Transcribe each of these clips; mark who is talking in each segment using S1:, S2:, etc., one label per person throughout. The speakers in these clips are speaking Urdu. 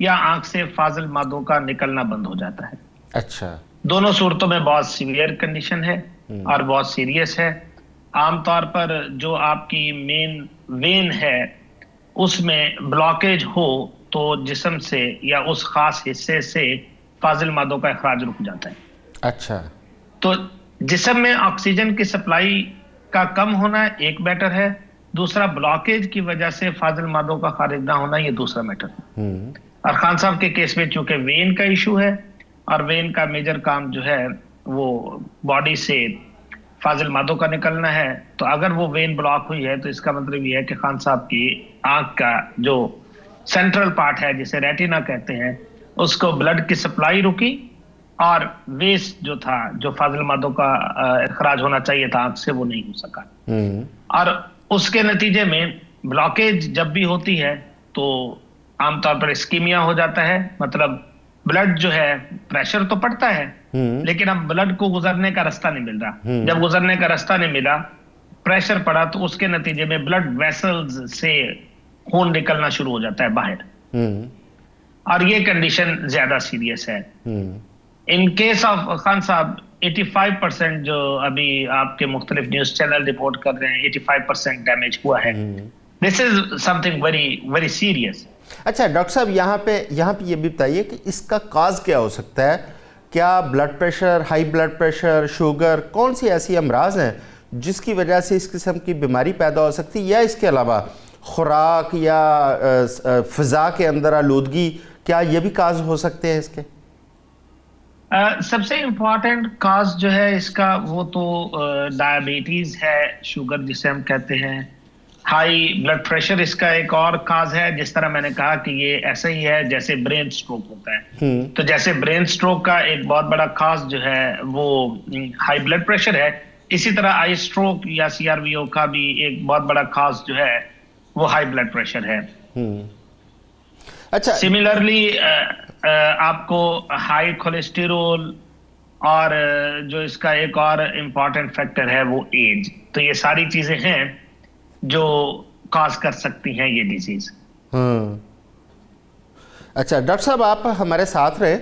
S1: یا آنکھ سے فاضل مادوں کا نکلنا بند ہو جاتا ہے.
S2: اچھا.
S1: دونوں صورتوں میں بہت سیویئر کنڈیشن ہے اور بہت سیریس ہے. عام طور پر جو آپ کی مین وین ہے اس میں بلاکیج ہو تو جسم سے یا اس خاص حصے سے فاضل مادوں کا اخراج رک جاتا ہے.
S2: اچھا.
S1: تو جسم میں آکسیجن کی سپلائی کا کم ہونا ایک میٹر ہے, دوسرا بلاکیج کی وجہ سے فاضل مادوں کا خارج نہ ہونا یہ دوسرا میٹر ہے. اور خان صاحب کے کیس میں چونکہ وین کا ایشو ہے اور وین کا میجر کام جو ہے وہ باڈی سے فاضل مادوں کا نکلنا ہے, تو اگر وہ وین بلاک ہوئی ہے تو اس کا مطلب یہ ہے کہ خان صاحب کی آنکھ کا جو سینٹرل پارٹ ہے جسے ریٹینا کہتے ہیں اس کو بلڈ کی سپلائی رکی اور ویسٹ جو تھا جو فاضل مادوں کا اخراج ہونا چاہیے تھا آنکھ سے وہ نہیں ہو سکا. اور اس کے نتیجے میں بلاکیج جب بھی ہوتی ہے تو عام طور پر اسکیمیا ہو جاتا ہے, مطلب بلڈ جو ہے پریشر تو پڑتا ہے لیکن اب بلڈ کو گزرنے کا راستہ نہیں مل رہا. جب گزرنے کا راستہ نہیں ملا, پریشر پڑا, تو اس کے نتیجے میں بلڈ ویسلز سے خون نکلنا شروع ہو جاتا ہے باہر, اور یہ کنڈیشن زیادہ سیریس ہے. ان کیس آف خان صاحب 85% جو ابھی آپ کے مختلف نیوز چینل رپورٹ کر رہے ہیں 85% ڈیمیج ہوا ہے. This is something very very serious.
S2: اچھا ڈاکٹر صاحب, یہاں پہ یہ بھی بتائیے کہ اس کا کاز کیا ہو سکتا ہے؟ کیا blood pressure, high blood pressure, sugar, کون سی ایسی امراض ہیں جس کی وجہ سے اس قسم کی بیماری پیدا ہو سکتی ہے, یا اس کے علاوہ خوراک یا فضا کے اندر آلودگی, کیا یہ بھی کاز ہو سکتے ہیں اس کے؟
S1: سب سے امپورٹنٹ کاز جو ہے اس کا وہ تو ڈائبٹیز ہے, شوگر جسے ہم کہتے ہیں. ہائی بلڈ پریشر اس کا ایک اور کاز ہے. جس طرح میں نے کہا کہ یہ ایسا ہی ہے جیسے برین سٹروک ہوتا ہے, تو جیسے برین سٹروک کا ایک بہت بڑا کاز جو ہے وہ ہائی بلڈ پریشر ہے, اسی طرح آئی سٹروک یا CRVO کا بھی ایک بہت بڑا کاز جو ہے وہ ہائی بلڈ پریشر ہے.
S2: اچھا,
S1: سملرلی آپ کو ہائی کولیسٹرول اور جو اس کا ایک اور امپورٹنٹ فیکٹر ہے وہ ایج, تو یہ ساری چیزیں ہیں جو کاز کر سکتی ہیں یہ ڈیزیز.
S2: اچھا ڈاکٹر صاحب آپ ہمارے ساتھ رہے.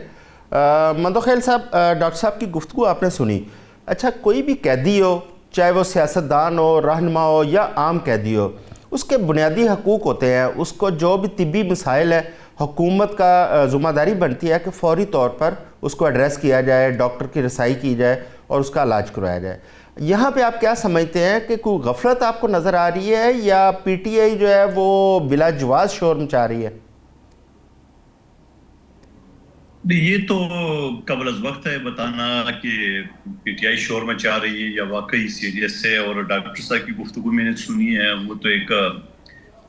S2: مندوخیل صاحب, ڈاکٹر صاحب کی گفتگو آپ نے سنی. اچھا, کوئی بھی قیدی ہو, چاہے وہ سیاستدان ہو, رہنما ہو یا عام قیدی ہو, اس کے بنیادی حقوق ہوتے ہیں. اس کو جو بھی طبی مسائل ہیں حکومت کا ذمہ داری بنتی ہے کہ فوری طور پر اس کو ایڈریس کیا جائے, ڈاکٹر کی رسائی کی جائے اور اس کا علاج کروایا جائے. یہاں پہ آپ کیا سمجھتے ہیں کہ کوئی غفلت آپ کو نظر آ رہی ہے یا پی ٹی آئی جو ہے وہ بلا جواز شور مچا رہی ہے؟
S3: یہ تو قبل از وقت ہے بتانا کہ پی ٹی آئی شور مچا رہی ہے یا واقعی سیریس ہے. اور ڈاکٹر صاحب کی گفتگو میں نے سنی ہے, وہ تو ایک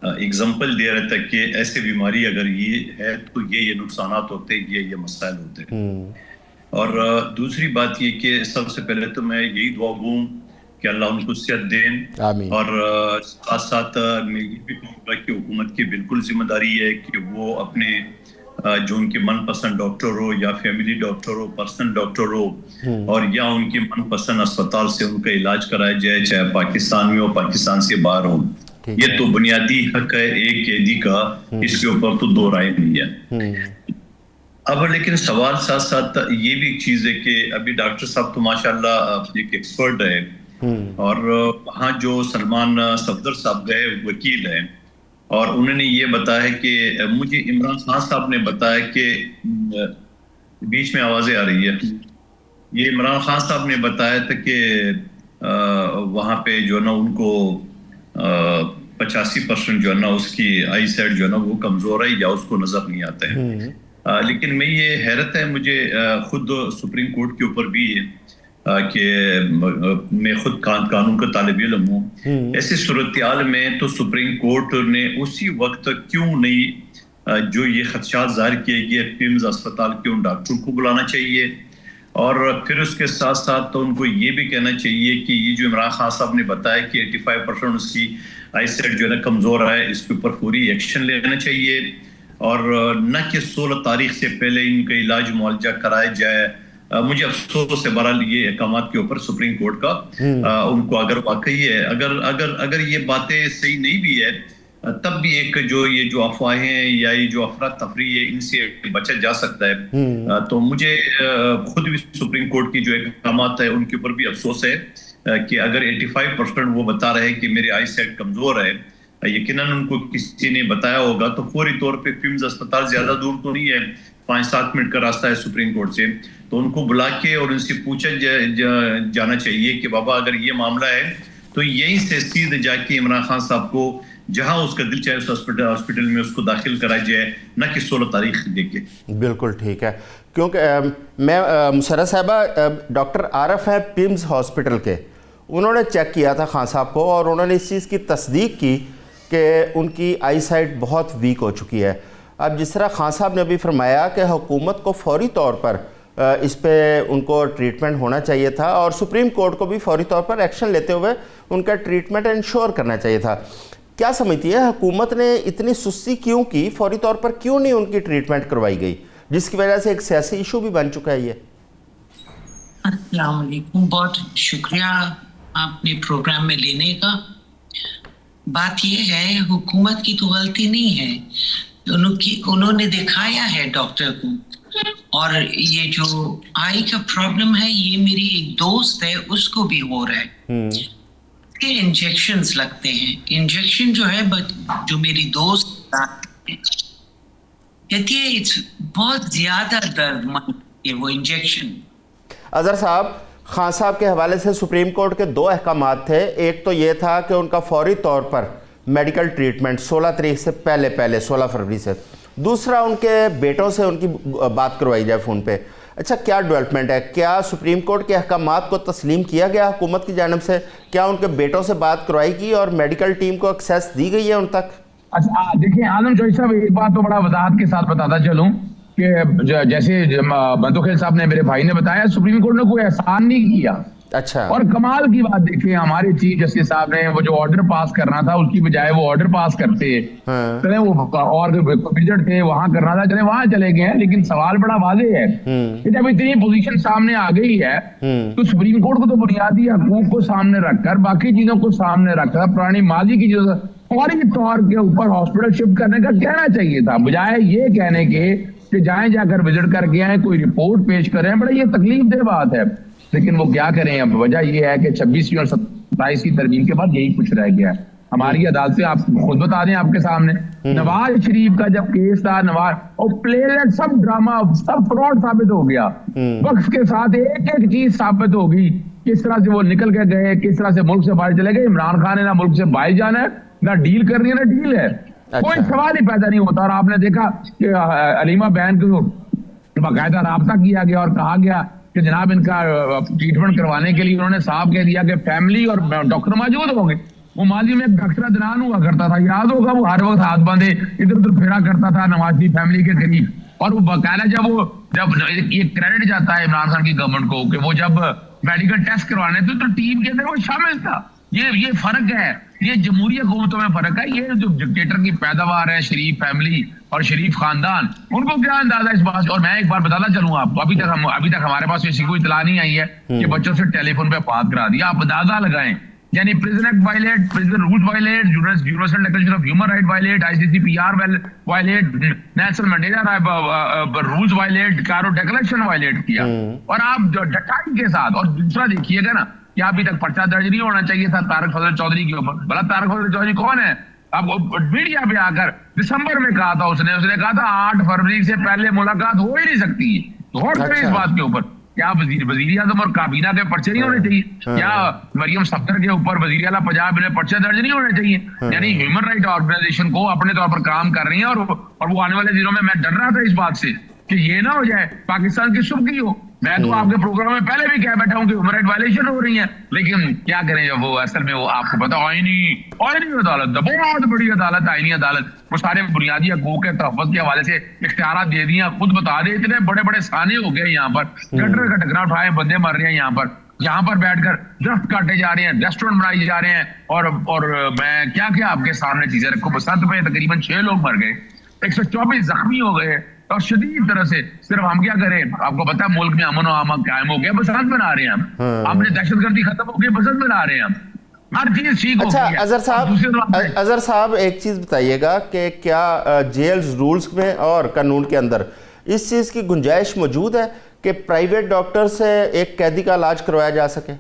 S3: ایگزامپل دے رہا تھا کہ ایسے بیماری اگر یہ ہے تو یہ نقصانات ہوتے ہیں, یہ مسائل ہوتے ہیں. اور دوسری بات یہ کہ سب سے پہلے تو میں یہی دعا گوں کہ اللہ ان کو صحت دیں, اور ساتھ ساتھ میں یہ بھی کہوں گا کہ حکومت کی بالکل ذمہ داری ہے کہ وہ اپنے جو ان کے من پسند ڈاکٹر ہو یا فیملی ڈاکٹر ہو, پرسنل ڈاکٹر ہو, اور یا ان کے من پسند اسپتال سے ان کا علاج کرایا جائے, چاہے پاکستان میں ہو پاکستان سے باہر ہو. یہ تو بنیادی حق ہے ایک قیدی کا, اس کے اوپر تو دو رائے نہیں ہے. اب لیکن سوال ساتھ ساتھ یہ بھی ایک چیز ہے کہ ابھی ڈاکٹر صاحب تو ماشاءاللہ ایک ایکسپرٹ ہے, اور وہاں جو سلمان صفدر صاحب گئے وکیل ہیں, اور انہوں نے یہ بتایا کہ مجھے عمران خان صاحب نے بتایا کہ بیچ میں آوازیں آ رہی ہے, یہ عمران خان صاحب نے بتایا تھا کہ وہاں پہ جو ہے نا ان کو 85% جو ہے نا اس کی آئی سائٹ جو ہے نا وہ کمزور ہے یا اس کو نظر نہیں آتا ہے. لیکن میں یہ حیرت ہے مجھے خود سپریم کورٹ کے اوپر بھی کہ میں خود قانون کا طالب علم ہوں. ایسی صورتحال میں تو سپریم کورٹ نے اسی وقت کیوں نہیں جو یہ خدشات ظاہر کیے گئے پیمز اسپتال کے ان ڈاکٹروں کو بلانا چاہیے, اور پھر اس کے ساتھ ساتھ تو ان کو یہ بھی کہنا چاہیے کہ یہ جو عمران خان صاحب نے بتایا کہ 85% اس کی آئی سیٹ جو ہے نا کمزور ہے, اس کے اوپر فوری ایکشن لینا چاہیے, اور نہ کہ 16 تاریخ سے پہلے ان کا علاج معالجہ کرایا جائے. مجھے افسوس ہے بہرحال یہ احکامات کے اوپر سپریم کورٹ کا, ان کو اگر واقعی ہے اگر یہ باتیں صحیح نہیں بھی ہے تب بھی ایک جو افواہیں یا یہ جو افراتفری ہے ان سے بچا جا سکتا ہے. تو مجھے خود بھی سپریم کورٹ کی جو احکامات ہے ان کے اوپر بھی افسوس ہے کہ اگر 85% وہ بتا رہے کہ میرے آئی سائٹ کمزور ہے, یقیناً ان کو کسی نے بتایا ہوگا, تو فوری طور پہ فمز اسپتال زیادہ دور تو نہیں ہے, 5-7 منٹ کا راستہ ہے سپریم کورٹ سے, تو ان کو بلا کے اور ان سے پوچھا جانا چاہیے کہ بابا اگر یہ معاملہ ہے تو یہیں سے سیدھے جا کے عمران خان صاحب کو جہاں اس کا دل چاہے اس ہاسپٹل میں اس کو داخل کرایا جائے, نہ کہ 16 تاریخ دے کے.
S2: بالکل ٹھیک ہے, کیونکہ میں مسرت صاحبہ ڈاکٹر عارف ہیں پمز ہاسپٹل کے, انہوں نے چیک کیا تھا خان صاحب کو اور انہوں نے اس چیز کی تصدیق کی کہ ان کی آئی سائٹ بہت ویک ہو چکی ہے. اب جس طرح خان صاحب نے ابھی فرمایا کہ حکومت کو فوری طور پر اس پہ ان کو ٹریٹمنٹ ہونا چاہیے تھا اور سپریم کورٹ کو بھی فوری طور پر ایکشن لیتے ہوئے ان کا ٹریٹمنٹ انشور کرنا چاہیے تھا. کیا سمجھتی ہے حکومت نے اتنی سستی کیوں کی, فوری طور پر کیوں نہیں ان کی ٹریٹمنٹ کروائی گئی, جس کی وجہ سے ایک سیاسی ایشو بھی بن چکا ہے یہ؟
S4: السلام علیکم, بہت شکریہ آپ نے پروگرام میں لینے کا. بات یہ ہے حکومت کی تو غلطی نہیں ہے, انہوں نے دکھایا ہے ڈاکٹر کو, اور یہ جو آئی کا پرابلم ہے یہ میری ایک دوست ہے اس کو بھی ہو رہا ہے. انجیکشنز لگتے ہیں, انجیکشن جو ہے جو میری دوست کہتی ہے بہت زیادہ درد مند ہے وہ انجیکشن.
S2: اظہر صاحب, خان صاحب کے حوالے سے سپریم کورٹ کے 2 احکامات تھے. ایک تو یہ تھا کہ ان کا فوری طور پر میڈیکل ٹریٹمنٹ 16 تاریخ سے پہلے 16 فروری سے. دوسرا ان کے بیٹوں سے ان کی بات کروائی جائے فون پہ. اچھا, کیا ڈیولپمنٹ ہے؟ کیا سپریم کورٹ کے احکامات کو تسلیم کیا گیا حکومت کی جانب سے؟ کیا ان کے بیٹوں سے بات کروائی گئی اور میڈیکل ٹیم کو ایکسیس دی گئی ہے ان تک؟
S5: اچھا دیکھیں اعظم چوہدری صاحب, ایک بات تو بڑا وضاحت کے ساتھ بتاتا چلوں کہ جیسے بندوخیل صاحب نے, میرے بھائی نے بتایا, سپریم کورٹ نے کوئی احسان نہیں کیا.
S2: اچھا,
S5: اور کمال کی بات دیکھیں, ہمارے چیف جسٹس صاحب نے وہ جو آرڈر پاس کرنا تھا اس کی بجائے وہ آرڈر پاس کرتے چلے, وہ اور وزٹ تھے وہاں کرنا تھا, چلے وہاں چلے گئے ہیں. لیکن سوال بڑا واضح ہے کہ جب اتنی پوزیشن سامنے آ گئی ہے تو سپریم کورٹ کو تو بنیادی حقوق کو سامنے رکھ کر, باقی چیزوں کو سامنے رکھ کر, پرانی ماضی کی چیزوں فوری طور کے اوپر ہاسپٹل شفٹ کرنے کا کہنا چاہیے تھا, بجائے یہ کہنے کے کہ جائیں جا کر وزٹ کر کے آئیں, کوئی رپورٹ پیش کریں. بڑا یہ تکلیف دہ بات ہے, لیکن وہ کیا کریں. اب وجہ یہ ہے کہ 26ویں اور 27ویں ترمیم کے بعد یہی کچھ رہ گیا ہے. ہماری عدالتیں آپ خود بتا دیں آپ کے سامنے, نواز شریف کا جب کیس تھا, نواز اور پلے سب ڈرامہ سب فراڈ ثابت ہو گیا. وقت کے ساتھ ایک ایک چیز ثابت ہوگی, کس طرح سے وہ نکل کے گئے, کس طرح سے ملک سے باہر چلے گئے. عمران خان نے نہ ملک سے باہر جانا ہے, نہ ڈیل کرنی ہے, نہ ڈیل ہے. کوئی سوال ہی پیدا نہیں ہوتا. اور آپ نے دیکھا کہ علیمہ بہن کو باقاعدہ رابطہ کیا گیا اور کہا گیا کہ جناب ان کا ٹریٹمنٹ کروانے کے لیے انہوں نے صاحب کہہ دیا کہ فیملی اور ڈاکٹر موجود ہوں گے. وہ ماضی میں ایک ڈاکٹر عدنان ہوا کرتا تھا, یاد ہوگا, وہ ہر وقت ہاتھ باندھے ادھر ادھر پھیرا کرتا تھا نواز شریف فیملی کے قریب. اور وہ باقاعدہ جب یہ کریڈٹ جاتا ہے عمران خان کی گورنمنٹ کو کہ وہ جب میڈیکل ٹیسٹ کروانے تھے تو ٹیم کے اندر وہ شامل تھا. یہ فرق ہے, یہ جمہوری حکومتوں میں فرق ہے. یہ جو ڈکٹیٹر کی پیداوار ہے, شریف فیملی اور شریف خاندان, ان کو کیا اندازہ اس بات. اور میں ایک بار بتاتا چلوں آپ کو, ابھی تک ہمارے پاس ایسی کوئی اطلاع نہیں آئی ہے کہ بچوں سے ٹیلی فون پہ بات کرا دیا. آپ اندازہ لگائیں, یعنی prison act violate, prison rules violate, universal declaration of human right violate, ICCPR violate, Nelson Mandela rules violate, Cairo declaration violate کیا. اور آپ ڈٹائی کے ساتھ. اور دوسرا دیکھیے گا نا کہ ابھی تک پرچہ درج نہیں ہونا چاہیے تھا طارق فضل چودھری کے اوپر. بھلا طارق فضل چودھری کون ہے؟ اب میڈیا پہ آ کر دسمبر میں کہا تھا, اس نے کہا تھا 8 فروری سے پہلے ملاقات ہو ہی نہیں سکتی. غور کریں اس بات کے اوپر. کیا وزیر اعظم اور کابینہ کے پرچے نہیں ہونے چاہیے؟ کیا مریم صفدر کے اوپر وزیر اعلیٰ پنجاب میں پرچے درج نہیں ہونے چاہیے؟ یعنی ہیومن رائٹ آرگنائزیشن کو اپنے طور پر کام کر رہی ہیں, اور وہ آنے والے دنوں میں ڈر رہا تھا اس بات سے کہ یہ نہ ہو جائے پاکستان کی سبکی ہو. میں تو آپ کے پروگرام میں پہلے بھی کہہ بیٹھا ہوں کہ ہیومن رائٹ وائلیشن ہو رہی ہیں, لیکن کیا کریں جب وہ اصل میں وہ آپ کو پتا آئینی عدالت, بہت بڑی عدالت, آئینی عدالت, وہ سارے بنیادی حقوق کے تحفظ کے حوالے سے اختیارات دے دیا. خود بتا دے, اتنے بڑے بڑے سانے ہو گئے یہاں پر, گٹر کا ٹکرا اٹھائے بندے مر رہے ہیں یہاں پر بیٹھ کر درخت کاٹے جا رہے ہیں, ریسٹورینٹ بنائے جا رہے ہیں. اور میں کیا آپ کے سامنے چیزیں رکھوں. بسنت میں تقریباً 6 لوگ مر گئے, 124 زخمی ہو گئے, اور شدید طرح سے. صرف ہم کیا کریں, آپ کو پتا ملک میں امن و امان قائم ہو گیا, بسنت منا رہے ہیں ہم. آپ نے دہشت گردی ختم ہو گئی, بسنت منا رہے ہیں ہم. ہر چیز ٹھیک ہو
S2: اچھا
S5: گئی ہے.
S2: اظہر صاحب ایک چیز بتائیے گا کہ کیا جیلز رولز میں اور قانون کے اندر اس چیز کی گنجائش موجود ہے کہ پرائیویٹ ڈاکٹر سے ایک قیدی کا علاج کروایا جا سکے؟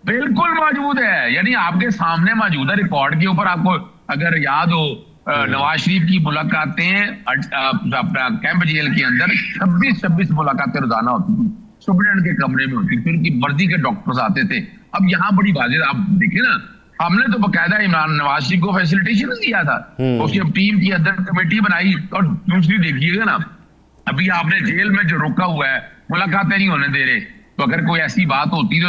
S5: بالکل موجود ہے, یعنی آپ کے سامنے موجود ہے. ریکارڈ کے اوپر آپ کو اگر یاد ہو نواز شریف کی ملاقاتیں اپنا کیمپ جیل کے اندر 26 ملاقاتیں روزانہ ہوتی تھی, سپرنٹینڈنٹ کے کمرے میں ہوتی تھی, ان کی مرضی کے ڈاکٹرز آتے تھے. اب یہاں بڑی واضح آپ دیکھیں نا, ہم نے تو باقاعدہ عمران نواز شریف کو فیسیلیٹیشن دیا تھا, اس کی ٹیم کی اندر کمیٹی بنائی. اور دوسری دیکھیے گا نا, ابھی آپ نے جیل میں جو روکا ہوا ہے ملاقاتیں نہیں ہونے دے رہے, تو اگر کوئی ایسی بات ہوتی تو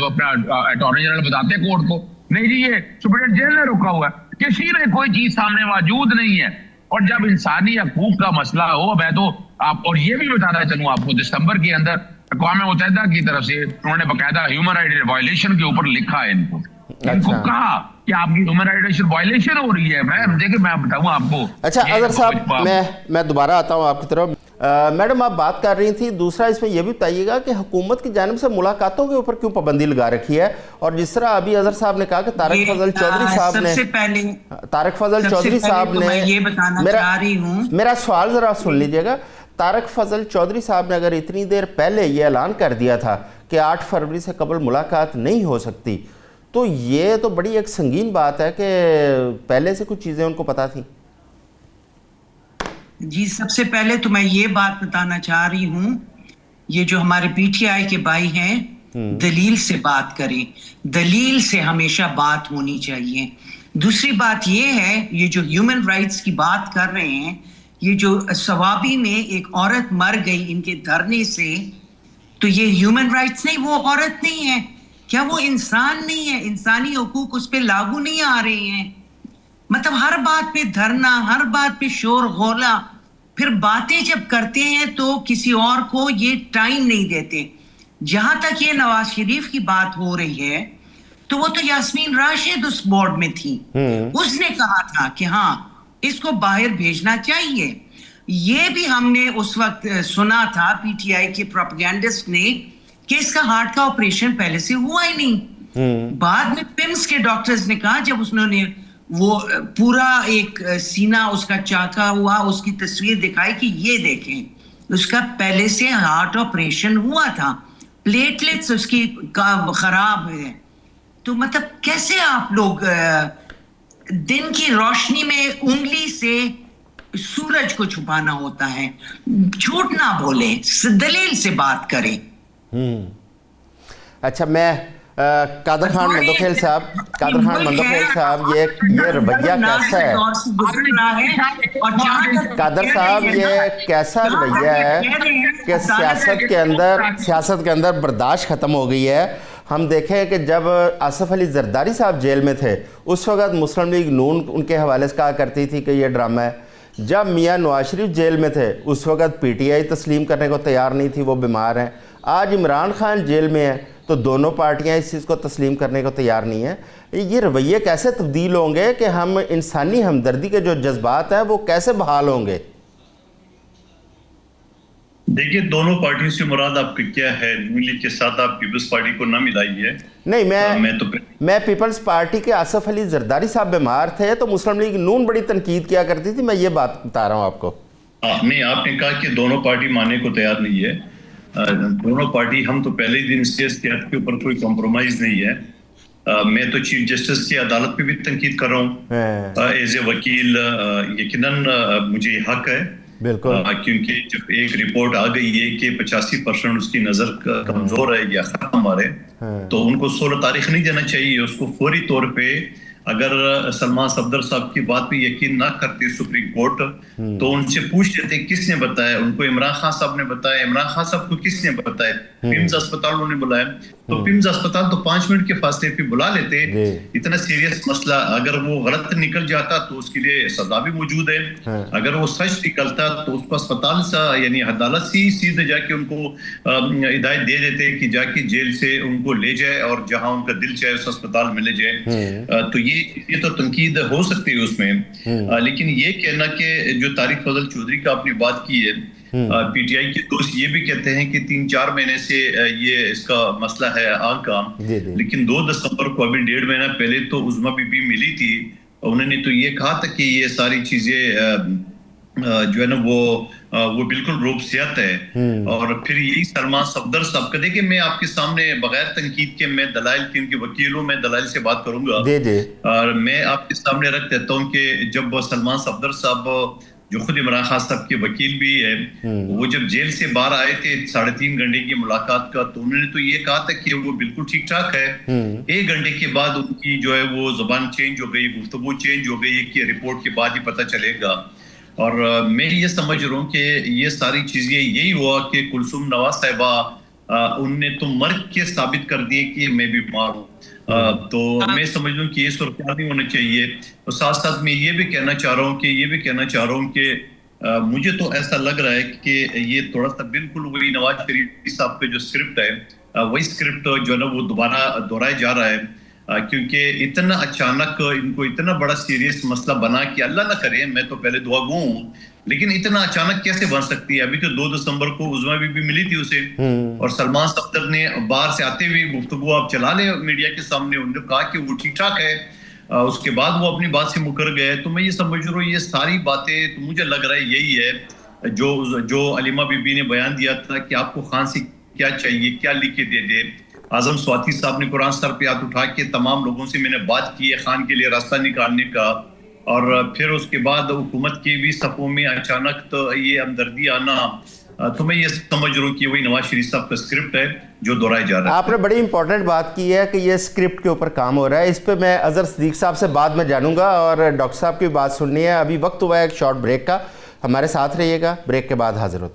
S5: اپنا اٹارنی جنرل بتاتے کورٹ کو, نہیں جی یہ سپرنٹینڈنٹ جیل نے روکا ہوا ہے, کسی نے کوئی چیز سامنے موجود نہیں ہے. اور جب انسانی حقوق کا مسئلہ ہو, میں تو آپ, اور یہ بھی بتانا چاہوں آپ کو, دسمبر کے اندر اقوام متحدہ کی طرف سے انہوں نے باقاعدہ ہیومن رائٹ وائلیشن کے اوپر لکھا ہے ان کو کہا کہ آپ کی ہیومن رائٹ وائلیشن ہو رہی ہے. میں بتاؤں آپ کو.
S2: اچھا اظہر صاحب, میں دوبارہ آتا ہوں آپ کی طرف. میڈم آپ بات کر رہی تھی, دوسرا اس میں یہ بھی بتائیے گا کہ حکومت کی جانب سے ملاقاتوں کے اوپر کیوں پابندی لگا رکھی ہے؟ اور جس طرح ابھی اظہر صاحب نے کہا کہ طارق فضل چودھری صاحب نے میرا سوال ذرا سن لیجئے گا. طارق فضل چودھری صاحب نے اگر اتنی دیر پہلے یہ اعلان کر دیا تھا کہ 8 فروری سے قبل ملاقات نہیں ہو سکتی, تو یہ تو بڑی ایک سنگین بات ہے کہ پہلے سے کچھ چیزیں ان کو پتا تھیں.
S4: جی سب سے پہلے تو میں یہ بات بتانا چاہ رہی ہوں, یہ جو ہمارے پی ٹی آئی کے بھائی ہیں, دلیل سے بات کریں, دلیل سے ہمیشہ بات ہونی چاہیے. دوسری بات یہ ہے, یہ جو ہیومن رائٹس کی بات کر رہے ہیں, یہ جو سوابی میں ایک عورت مر گئی ان کے دھرنے سے, تو یہ ہیومن رائٹس نہیں, وہ عورت نہیں ہے کیا, وہ انسان نہیں ہے, انسانی حقوق اس پہ لاگو نہیں آ رہے ہیں؟ مطلب ہر بات پہ دھرنا, ہر بات پہ شور غولا, پھر باتیں جب کرتے ہیں تو کسی اور کو یہ ٹائم نہیں دیتے. جہاں تک یہ نواز شریف کی بات ہو رہی ہے, تو وہ تو یاسمین راشد اس بورڈ میں تھی, اس نے کہا تھا کہ ہاں اس کو باہر بھیجنا چاہیے. یہ بھی ہم نے اس وقت سنا تھا پی ٹی آئی کے پروپیگینڈسٹ نے کہ اس کا ہارٹ کا آپریشن پہلے سے ہوا ہی نہیں. بعد میں پمس کے ڈاکٹرز نے کہا, جب انہوں نے وہ پورا ایک سینہ اس کا چاکا ہوا, اس کی تصویر دکھائی کہ یہ دیکھیں اس کا پہلے سے ہارٹ آپریشن ہوا تھا, پلیٹلیٹس اس کی خراب ہے. تو مطلب کیسے آپ لوگ دن کی روشنی میں انگلی سے سورج کو چھپانا ہوتا ہے؟ جھوٹ نہ بولیں, دلیل سے بات کریں.
S2: اچھا میں قادر خان مندوخیل صاحب یہ رویہ کیسا ہے؟ قادر صاحب یہ کیسا رویہ ہے کہ سیاست کے اندر برداشت ختم ہو گئی ہے؟ ہم دیکھیں کہ جب آصف علی زرداری صاحب جیل میں تھے اس وقت مسلم لیگ نون ان کے حوالے سے کہا کرتی تھی کہ یہ ڈرامہ ہے. جب میاں نواز شریف جیل میں تھے اس وقت پی ٹی آئی تسلیم کرنے کو تیار نہیں تھی, وہ بیمار ہیں. آج عمران خان جیل میں ہے تو دونوں پارٹیاں اس چیز کو تسلیم کرنے کو تیار نہیں ہیں. یہ رویے کیسے تبدیل ہوں گے کہ ہم انسانی ہمدردی کے جو جذبات ہیں وہ کیسے بحال ہوں گے؟
S3: دیکھیے دونوں پارٹیوں سے مراد آپ کی کیا ہے؟ نون لیگ کے ساتھ آپ پیپلز پارٹی کو نہ ملائیے.
S2: نہیں, میں پیپلز پارٹی کے آصف علی زرداری صاحب بیمار تھے تو مسلم لیگ نون بڑی تنقید کیا کرتی تھی, میں یہ بات بتا رہا ہوں آپ کو.
S3: نہیں, آپ نے کہا کہ دونوں پارٹی ماننے کو تیار نہیں ہے. دونوں پارٹی, ہم تو پہلے ہی دن سے اس کے حق کے اوپر کوئی کمپرومائز نہیں ہے. میں تو چیف جسٹس کی عدالت پہ بھی تنقید کر رہا ہوں ایز اے وکیل. یقیناً مجھے حق ہے بالکل, کیونکہ جب ایک رپورٹ آ گئی ہے کہ 85% اس کی نظر کمزور ہے یا ختم آ رہے, تو ان کو 16 تاریخ نہیں دینا چاہیے. اس کو فوری طور پہ اگر سلمان صفدر صاحب کی بات پہ یقین نہ کرتے سپریم کورٹ, تو ان سے پوچھ لیتے کس نے بتایا. ان کو عمران خان صاحب نے بتایا. عمران خان صاحب کو کس نے بتایا؟ پیمز اسپتال انہوں نے بلایا, تو پیمز اسپتال تو 5 منٹ کے فاصلے پہ بلا لیتے. اتنا سیریس مسئلہ اگر وہ غلط نکل جاتا تو اس کے لیے سزا بھی موجود ہے. اگر وہ سچ نکلتا تو اس کو اسپتال سے یعنی عدالت سے سیدھے جا کے ان کو ہدایت دے دیتے کہ جا کے جیل سے ان کو لے جائے اور جہاں ان کا دل چاہے اس اسپتال میں لے جائے. تو یہ تو تنقید ہو سکتی ہے اس میں, لیکن یہ کہنا کہ جو طارق فضل چودھری کا آپ نے بات کی ہے پی ٹی آئی کے دوست یہ بھی کہتے ہیں کہ 3-4 مہینے سے یہ اس کا مسئلہ ہے آگ کا، لیکن 2 دسمبر کو ابھی 1.5 مہینہ پہلے تو عظمیٰ بی بی ملی تھی، انہوں نے تو یہ کہا تھا کہ یہ ساری چیزیں جو ہے نا وہ بالکل روب صحت ہے. اور پھر یہی سلمان صفدر صاحب کا، دیکھیں میں آپ کے سامنے بغیر تنقید کے میں دلائل کی، ان کے وکیلوں میں دلائل سے بات کروں گا، اور میں آپ کے سامنے رکھ دیتا ہوں کہ جب سلمان صفدر صاحب جو خود عمران خان صاحب کے وکیل بھی ہے، وہ جب جیل سے باہر آئے تھے 3.5 گھنٹے کی ملاقات کا، تو انہوں نے تو یہ کہا تھا کہ وہ بالکل ٹھیک ٹھاک ہے. 1 گھنٹے کے بعد ان کی جو ہے وہ زبان چینج ہو گئی، گفتگو چینج ہو گئی کہ رپورٹ کے بعد ہی پتہ چلے گا. اور میں یہ سمجھ رہا ہوں کہ یہ ساری چیزیں یہی ہوا کہ کلثوم نواز صاحبہ ان نے تو مرگ کے ثابت کر دیے کہ میں بھی بیمار ہوں. تو میں سمجھ رہا ہوں کہ یہ صورتحال نہیں ہونا چاہیے. اور ساتھ ساتھ میں یہ بھی کہنا چاہ رہا ہوں کہ مجھے تو ایسا لگ رہا ہے کہ یہ تھوڑا سا بالکل وہی نواز شریف صاحب کا جو اسکرپٹ ہے، وہی اسکرپٹ جو ہے نا وہ دوبارہ دہرایا جا رہا ہے. کیونکہ اتنا اچانک ان کو اتنا بڑا سیریس مسئلہ بنا کہ اللہ نہ کرے، میں تو پہلے دعا گو ہوں، لیکن اتنا اچانک کیسے بن سکتی ہے؟ ابھی تو 2 دسمبر کو عظمیٰ بی بی ملی تھی اسے، اور سلمان صفدر نے باہر سے آتے ہوئے گفتگو آپ چلا لیں میڈیا کے سامنے، انہوں نے کہا کہ وہ ٹھیک ٹھاک ہے. اس کے بعد وہ اپنی بات سے مکر گئے. تو میں یہ سمجھ رہا ہوں یہ ساری باتیں تو مجھے لگ رہا ہے یہی ہے جو علیمہ بی بی نے بیان دیا تھا کہ آپ کو خان سے کیا چاہیے، کیا لکھ کے دے دے. اعظم سواتی صاحب نے قرآن سر پہ ہاتھ اٹھا کے تمام لوگوں سے میں نے بات کی ہے خان کے لیے راستہ نکالنے کا. اور پھر اس کے بعد حکومت کے بھی صفوں میں اچانک تو یہ ہمدردی آنا، تو میں یہ سمجھ رہا ہوں کہ وہی نواز شریف صاحب کا اسکرپٹ ہے جو دہرایا جا رہا ہے.
S2: آپ نے بڑی امپورٹنٹ بات کی ہے کہ یہ اسکرپٹ کے اوپر کام ہو رہا ہے. اس پہ میں اظہر صدیق صاحب سے بعد میں جانوں گا، اور ڈاکٹر صاحب کی بات سننی ہے. ابھی وقت ہوا ہے ایک شارٹ بریک کا، ہمارے ساتھ رہیے گا. بریک کے بعد حاضر ہوتے ہیں.